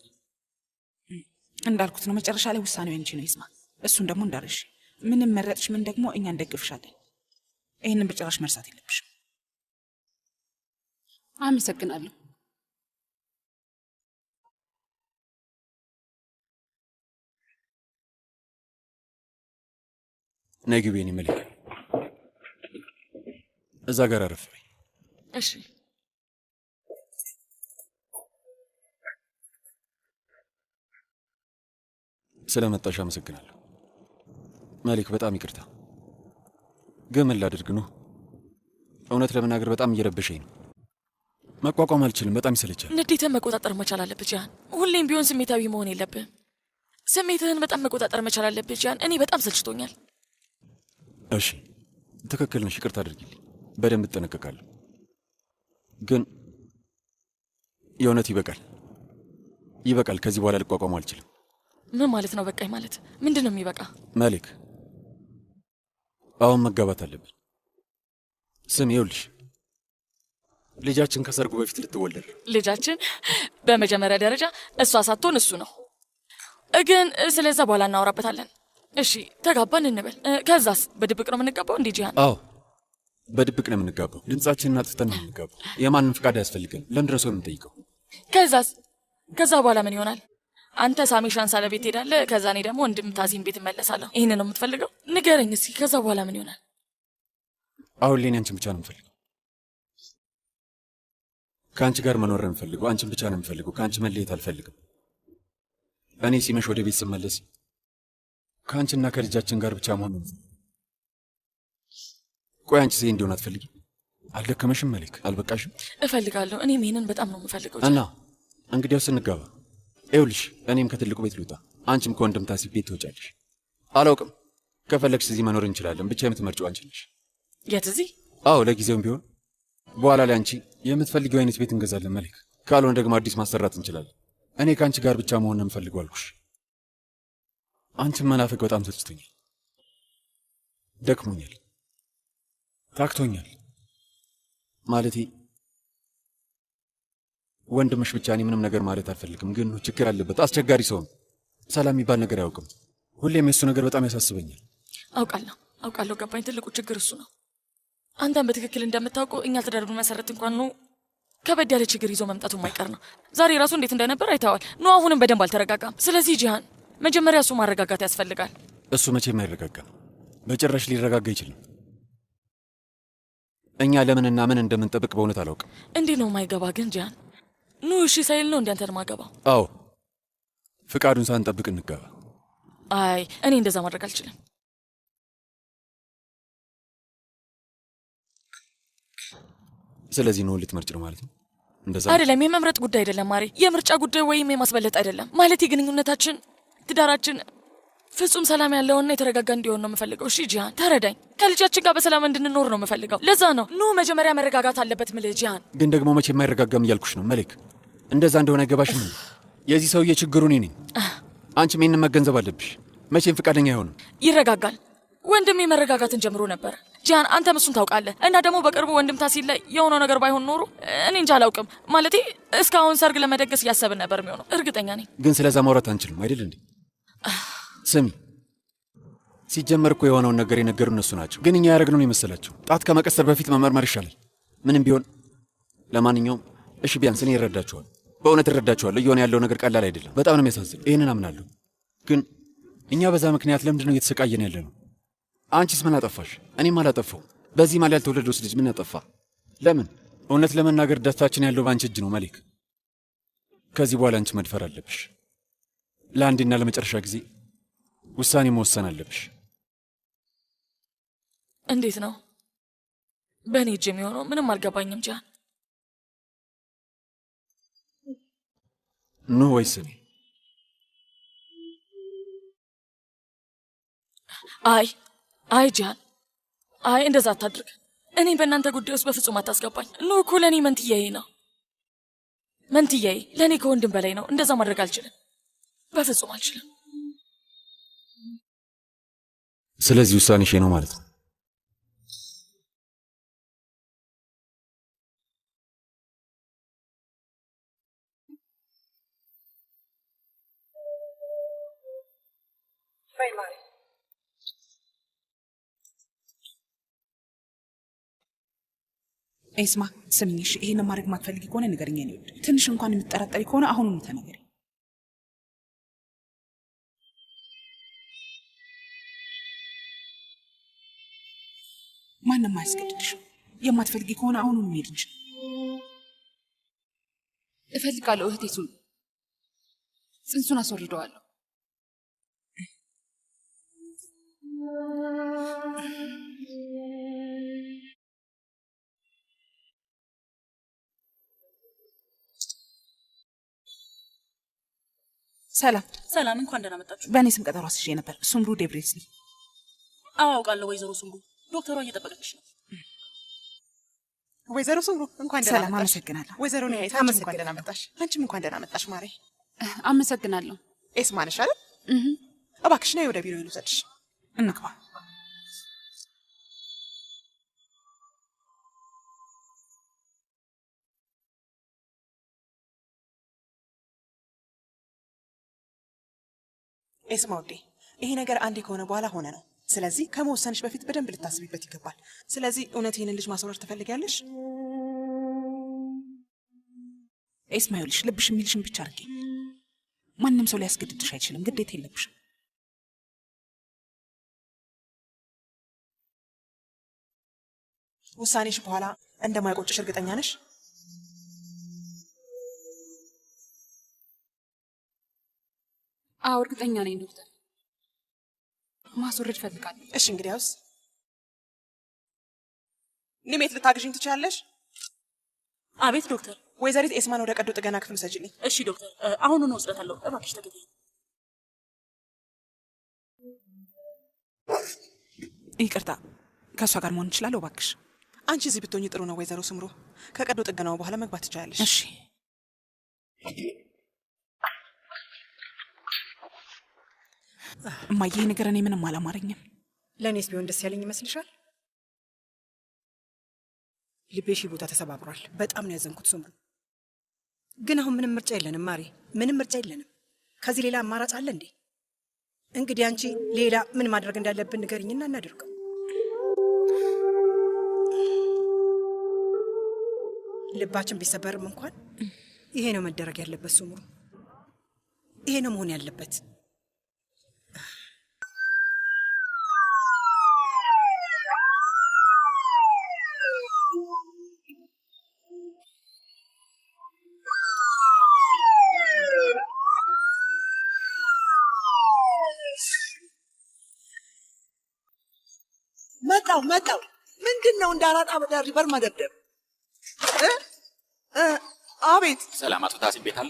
እንዳልኩት ነው፣ መጨረሻ ላይ ውሳኔው ያንቺ ነው ይስማ። እሱን ደግሞ እንዳርሽ፣ ምንም መረጥሽ ምን ደግሞ እኛ እንደግፍሻለን። ይህንን በጭራሽ መርሳት የለብሽም። አመሰግናለሁ። ነይ ግቢ። እኔ መልክ እዛ ጋር አረፍ በይ። እሺ። ስለመጣሽ አመሰግናለሁ መሊክ። በጣም ይቅርታ፣ ግን ምን ላድርግ ነው? እውነት ለመናገር በጣም እየረበሸኝ ነው። መቋቋም አልችልም። በጣም ይሰለቻል። ንዴትህን መቆጣጠር መቻል አለብህ ጂያን። ሁሌም ቢሆን ስሜታዊ መሆን የለብህም። ስሜትህን በጣም መቆጣጠር መቻል አለብህ ጂያን። እኔ በጣም ሰልችቶኛል። እሺ ትክክል ነሽ። ይቅርታ አድርጊልኝ። በደንብ እጠነቀቃለሁ። ግን የእውነት ይበቃል፣ ይበቃል። ከዚህ በኋላ ልቋቋሙ አልችልም። ምን ማለት ነው በቃኝ ማለት? ምንድን ነው የሚበቃ? መሊክ፣ አሁን መጋባት አለብን። ስም ይኸውልሽ፣ ልጃችን ከሰርጉ በፊት ልትወለድ። ልጃችን? በመጀመሪያ ደረጃ እሷ ሳትሆን እሱ ነው። ግን ስለዛ በኋላ እናወራበታለን። እሺ ተጋባን እንበል። ከዛስ በድብቅ ነው የምንጋባው እንዴ ጂሃን? አዎ በድብቅ ነው የምንጋባው። ድምጻችንን አጥፍተን ነው የምንጋባው። የማንም ፍቃድ አያስፈልገን። ለምንድን ነው ሰው የምንጠይቀው? ከዛስ? ከዛ በኋላ ምን ይሆናል? አንተ ሳሚ ሻንሳለ ቤት ሄዳለህ፣ ከዛ እኔ ደግሞ ወንድም ታዚም ቤት እመለሳለሁ። ይህን ነው የምትፈልገው? ንገረኝ እስኪ። ከዛ በኋላ ምን ይሆናል? አሁን ላይ አንቺን ብቻ ነው የምፈልገው። ከአንቺ ጋር መኖር ነው የምፈልገው። አንቺን ብቻ ነው የምፈልገው። ከአንቺ መለየት አልፈልግም። እኔ ሲመሽ ወደ ቤት ስመለስ ከአንቺና ከልጃችን ጋር ብቻ መሆን ነው። ቆይ አንቺ ዜ እንዲሆን አትፈልጊም? አልደከመሽም? መልክ አልበቃሽም? እፈልጋለሁ። እኔም ይህንን በጣም ነው የምፈልገው። እና እንግዲያውስ እንጋባ። ይኸውልሽ እኔም ከትልቁ ቤት ልውጣ፣ አንቺም ከወንድም ታሲብ ቤት ትወጫለሽ። አላውቅም፣ ከፈለግሽ እዚህ መኖር እንችላለን። ብቻ የምትመርጪው አንቺ ነሽ። የት? እዚህ? አዎ ለጊዜውም ቢሆን በኋላ ላይ አንቺ የምትፈልጊው አይነት ቤት እንገዛለን መልክ። ካልሆነ ደግሞ አዲስ ማሰራት እንችላለን። እኔ ከአንቺ ጋር ብቻ መሆን ነው የምፈልገው አልኩሽ። አንቺን መናፈቅ በጣም ሰልችቶኛል፣ ደክሞኛል፣ ታክቶኛል። ማለቴ ወንድምሽ ብቻ እኔ ምንም ነገር ማለት አልፈልግም፣ ግን ችግር አለበት። አስቸጋሪ ሰው ነው። ሰላም የሚባል ነገር አያውቅም። ሁሌም የሱ ነገር በጣም ያሳስበኛል። አውቃለሁ፣ ገባኝ። ትልቁ ችግር እሱ ነው። አንተም በትክክል እንደምታውቀው እኛ ትዳር ብንመሰረት እንኳን ነው ከበድ ያለ ችግር ይዞ መምጣቱ የማይቀር ነው። ዛሬ ራሱ እንዴት እንደነበር አይተዋል። ነው አሁንም በደንብ አልተረጋጋም። ስለዚህ ጂሃን መጀመሪያ እሱ ማረጋጋት ያስፈልጋል። እሱ መቼም አይረጋጋም፣ በጭራሽ ሊረጋጋ አይችልም። እኛ ለምንና ምን እንደምንጠብቅ በእውነት አላውቅም። እንዴት ነው የማይገባ ግን ጂሃን? ኑ እሺ ሳይል ነው እንዴ አንተን ማገባው? አዎ ፍቃዱን ሳንጠብቅ እንጋባ። አይ እኔ እንደዛ ማድረግ አልችልም። ስለዚህ ነው ልትመርጭ ነው ማለት ነው? እንደዛ አይደለም። የመምረጥ ጉዳይ አይደለም ማሪ፣ የምርጫ ጉዳይ ወይም የማስበለጥ አይደለም። ማለት ግንኙነታችን፣ ትዳራችን ፍጹም ሰላም ያለውና የተረጋጋ እንዲሆን ነው የምፈልገው። እሺ ጂሃን ተረዳኝ። ከልጃችን ጋር በሰላም እንድንኖር ነው የምፈልገው። ለዛ ነው ኑ መጀመሪያ መረጋጋት አለበት ምልህ ጂሃን። ግን ደግሞ መቼ የማይረጋጋም እያልኩሽ ነው መሌክ። እንደዛ እንደሆነ አይገባሽም። የዚህ ሰውዬ ችግሩ እኔ ነኝ። አንቺም ይህንን መገንዘብ አለብሽ። መቼም ፍቃደኛ አይሆንም። ይረጋጋል። ወንድሜ መረጋጋትን ጀምሮ ነበር ጂሃን፣ አንተም እሱን ታውቃለህ። እና ደግሞ በቅርቡ ወንድም ታሲል ላይ የሆነው ነገር ባይሆን ኖሮ እኔ እንጃ አላውቅም። ማለቴ እስካሁን ሰርግ ለመደገስ እያሰብን ነበር የሚሆነው፣ እርግጠኛ ነኝ። ግን ስለዛ ማውራት አንችልም አይደል እንዴ? ስሚ፣ ሲጀመር እኮ የሆነውን ነገር የነገሩ እነሱ ናቸው። ግን እኛ ያደረግነው የመሰላቸው ጣት ከመቀሰር በፊት መመርመር ይሻላል። ምንም ቢሆን ለማንኛውም እሺ፣ ቢያንስ እኔ እረዳችኋለሁ። በእውነት እረዳችኋለሁ። እየሆነ ያለው ነገር ቀላል አይደለም። በጣም ነው የሚያሳዝን። ይህንን አምናለሁ። ግን እኛ በዛ ምክንያት ለምንድን ነው እየተሰቃየን ያለ ነው? አንቺስ ምን አጠፋሽ? እኔም አላጠፋው። በዚህ ማል ያልተወለደውስ ልጅ ምን አጠፋ? ለምን? እውነት ለመናገር ደስታችን ያለው በአንቺ እጅ ነው መሌክ። ከዚህ በኋላ አንቺ መድፈር አለብሽ። ለአንዴና ለመጨረሻ ጊዜ ውሳኔ መወሰን አለብሽ። እንዴት ነው በእኔ እጅ የሚሆነው? ምንም አልገባኝም ጂሃን። ኑ ወይስ እኔ? አይ ጂሃን፣ አይ እንደዛ አታድርግ። እኔ በእናንተ ጉዳይ ውስጥ በፍጹም አታስገባኝ። ኑ እኮ ለእኔ መንትያዬ ነው። መንትያዬ ለእኔ ከወንድም በላይ ነው። እንደዛ ማድረግ አልችልም፣ በፍጹም አልችልም። ስለዚህ ውሳኔሽ ነው ማለት ነው? ኤስማ ስምኝሽ፣ ይሄንን ማድረግ ማትፈልጊ ከሆነ ንገሪኝ። እኔ ወድ ትንሽ እንኳን የምትጠራጠሪ ከሆነ አሁኑኑ ተናገሪ። ማንም አያስገድድሽም። የማትፈልጊ ከሆነ አሁኑኑ መሄድ እንችል። እፈልጋለሁ እህቴ ሱን ጽንሱን አስወርደዋለሁ። ሰላም፣ እንኳን ደህና መጣችሁ። በእኔ ስም ቀጠሮ አስይዤ ነበር። ሱምሩ ዴብሬስሊ። አዎ አውቃለሁ ወይዘሮ ሱምሩ፣ ዶክተሯ እየጠበቀች ነው። ወይዘሮ ሱምሩ እንኳን ደህና መጣሽ። ሰላም፣ አመሰግናለሁ። ወይዘሮ ኒሀይት አንቺም እንኳን ደህና መጣሽ። አንቺም እንኳን ደህና መጣሽ ማሬ። አመሰግናለሁ። ኤስማ ነሽ አይደል? እባክሽ ነይ ወደ ቢሮ ልውሰድሽ። እንግባ። ኤስማ ውዴ፣ ይሄ ነገር አንዴ ከሆነ በኋላ ሆነ ነው። ስለዚህ ከመወሰንሽ በፊት በደንብ ልታስቢበት ይገባል። ስለዚህ እውነት ይህንን ልጅ ማስወረድ ትፈልጊያለሽ? ኤስማ ይኸውልሽ፣ ልብሽ የሚልሽን ብቻ አድርጊ። ማንም ሰው ሊያስገድድሽ አይችልም። ግዴታ የለብሽም። ውሳኔሽ በኋላ እንደማይቆጭሽ እርግጠኛ ነሽ? አዎ እርግጠኛ ነኝ ዶክተር። ማስወረድ እፈልጋለሁ። እሺ እንግዲያውስ ኒሜት ልታግዥኝ ትችላለሽ? አቤት ዶክተር። ወይዘሪት ኤስማን ወደ ቀዶ ጥገና ክፍል ሰጅልኝ። እሺ ዶክተር፣ አሁኑኑ ወስዳታለሁ። እባክሽ ተገኘ። ይቅርታ፣ ከእሷ ጋር መሆን እንችላለሁ? እባክሽ አንቺ እዚህ ብትሆኝ ጥሩ ነው ወይዘሮ ስምሩ። ከቀዶ ጥገናው በኋላ መግባት ትችላለሽ። እሺ። እማዬ ነገር እኔ ምንም አላማረኝም። ለእኔስ ቢሆን ደስ ያለኝ ይመስልሻል? ልቤ ሺህ ቦታ ተሰባብሯል። በጣም ነው ያዘንኩት ስምሩ። ግን አሁን ምንም ምርጫ የለንም ማሪ፣ ምንም ምርጫ የለንም። ከዚህ ሌላ አማራጭ አለ እንዴ? እንግዲህ አንቺ ሌላ ምን ማድረግ እንዳለብን ንገሪኝና እናደርገው። ልባችን ቢሰበርም እንኳን ይሄ ነው መደረግ ያለበት ስምሩ። ይሄ ነው መሆን ያለበት። መጣው ምንድን ነው እንዳራጣ በደሪበር መደብደብ? አቤት። ሰላም አቶ ታሲም ቤት አለ?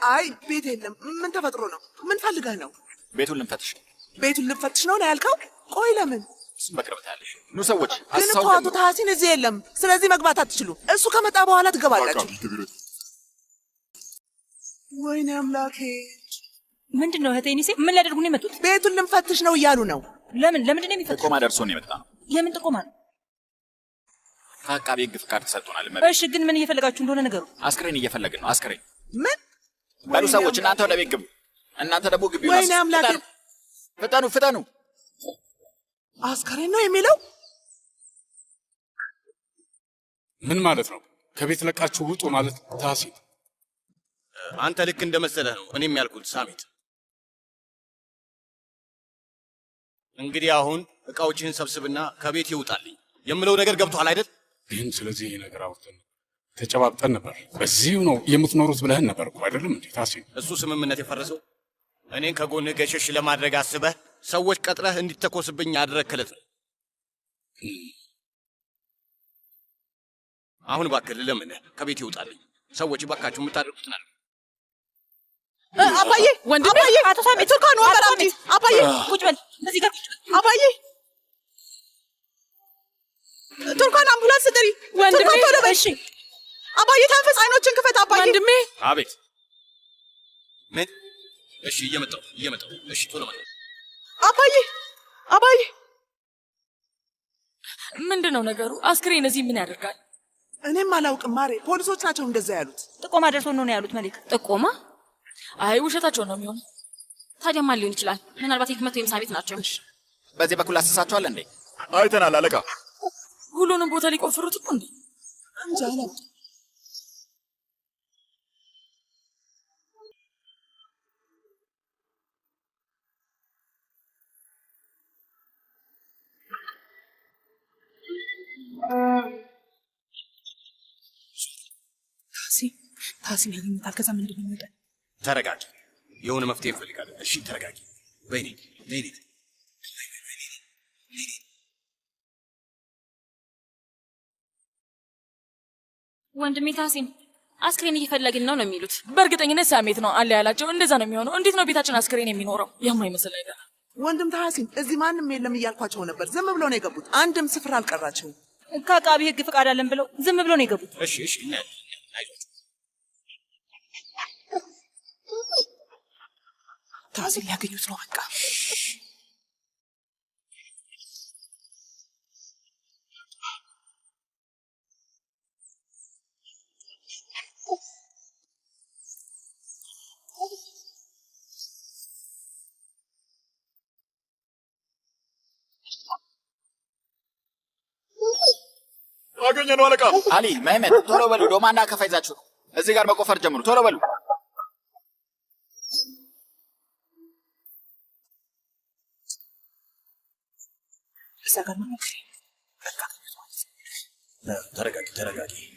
አይ ቤት የለም። ምን ተፈጥሮ ነው? ምን ፈልገህ ነው? ቤቱን ልንፈትሽ። ቤቱን ልንፈትሽ ነው ያልከው? ቆይ ለምን? እሱም በቅርብ ታያለሽ። ኑ ሰዎች፣ ግን እኮ አቶ ታሲን እዚህ የለም። ስለዚህ መግባት አትችሉ። እሱ ከመጣ በኋላ ትገባላችሁ። ወይኔ አምላኬ! ምንድን ነው እህቴ ኒሴ? ምን ሊያደርጉ ነው የመጡት? ቤቱን ልንፈትሽ ነው እያሉ ነው። ለምንድን ነው የሚፈትሽ? ጥቆማ ደርሶን የመጣ ነው። የምን ጥቆማ ነው? ከአቃቤ ሕግ ፍቃድ ተሰጥቶናል። እሺ፣ ግን ምን እየፈለጋችሁ እንደሆነ ነገሩ። አስክሬን እየፈለግን ነው። አስክሬን ምን? በሉ ሰዎች፣ እናንተ ወደ ቤት ግቡ። እናንተ ደግሞ ግቢ። ወይኔ አምላኬ! ፍጠኑ! አስክሬን ነው የሚለው? ምን ማለት ነው? ከቤት ለቃችሁ ውጡ ማለት ታሲት? አንተ ልክ እንደመሰለህ ነው እኔም ያልኩት ሳሚት። እንግዲህ አሁን እቃዎችህን ሰብስብና ከቤት ይውጣልኝ የምለው ነገር ገብቶሃል አይደል? ግን ስለዚህ ይሄ ነገር አውርተን ተጨባብጠን ነበር። በዚሁ ነው የምትኖሩት ብለህን ነበር እኮ አይደለም እንዴ ታሲት? እሱ ስምምነት የፈረሰው እኔን ከጎንህ ገሸሽ ለማድረግ አስበህ ሰዎች ቀጥረህ እንዲተኮስብኝ ያደረግክለት ነው። አሁን እባክህ ለምንህ ከቤት ይውጣልኝ። ሰዎች እባካችሁ የምታደርጉትን አለ። አባዬ ወንድሜ፣ አባዬ አቶ ሳሚት ቱርካን ወንበር አምጪ። አባዬ ቁጭ በል፣ እዚህ ጋር ቁጭ በል። አባዬ ቱርካን አምቡላንስ ጥሪ። ወንድሜ፣ ቱርካን ቶሎ በል። እሺ አባዬ ተንፈስ፣ አይኖችን ክፈት። አባዬ ወንድሜ። አቤት። ምን? እሺ እየመጣሁ። እሺ ቶሎ ማለት አባዬ ምንድን ነው ነገሩ? አስክሬን እዚህ ምን ያደርጋል? እኔም አላውቅም ማሬ። ፖሊሶች ናቸው እንደዛ ያሉት። ጥቆማ ደርሶ ነው ያሉት መሊክ። ጥቆማ? አይ ውሸታቸው ነው የሚሆነው። ታዲያ ማን ሊሆን ይችላል? ምናልባት ህክመት ወይም ሳቢት ናቸው። በዚህ በኩል አስተሳቸዋል እንዴ? አይተናል አለቃ። ሁሉንም ቦታ ሊቆፍሩት እኮ እንዴ? እንጃ ነው። ታሲን ያገኙታል። ከዛ ምንድን ነው የሚወጣው? ተረጋጊ። የሆነ መፍትሄ እንፈልጋለን። እሺ ተረጋጊ። በይኔ ወንድሜ ታሲን አስክሬን እየፈለግን ነው የሚሉት። በእርግጠኝነት ሳሜት ነው አለ ያላቸው። እንደዛ ነው የሚሆነው። እንዴት ነው ቤታችን አስክሬን የሚኖረው? የማይመስል ነገር። ወንድም ታሲን እዚህ ማንም የለም እያልኳቸው ነበር። ዝም ብለው ነው የገቡት። አንድም ስፍራ አልቀራቸውም። ከአቃቢ ሕግ ፍቃድ አለን ብለው ዝም ብለው ነው የገቡት። እሺ ታሲን ሊያገኙት ነው በቃ። አገኘ ነው አለቃ። አሊ መህመድ ቶሎ በሉ፣ ዶማና ከፋ ይዛችሁ ነው እዚህ ጋር መቆፈር ጀምሩ። ቶሎ በሉ። ተረጋጊ።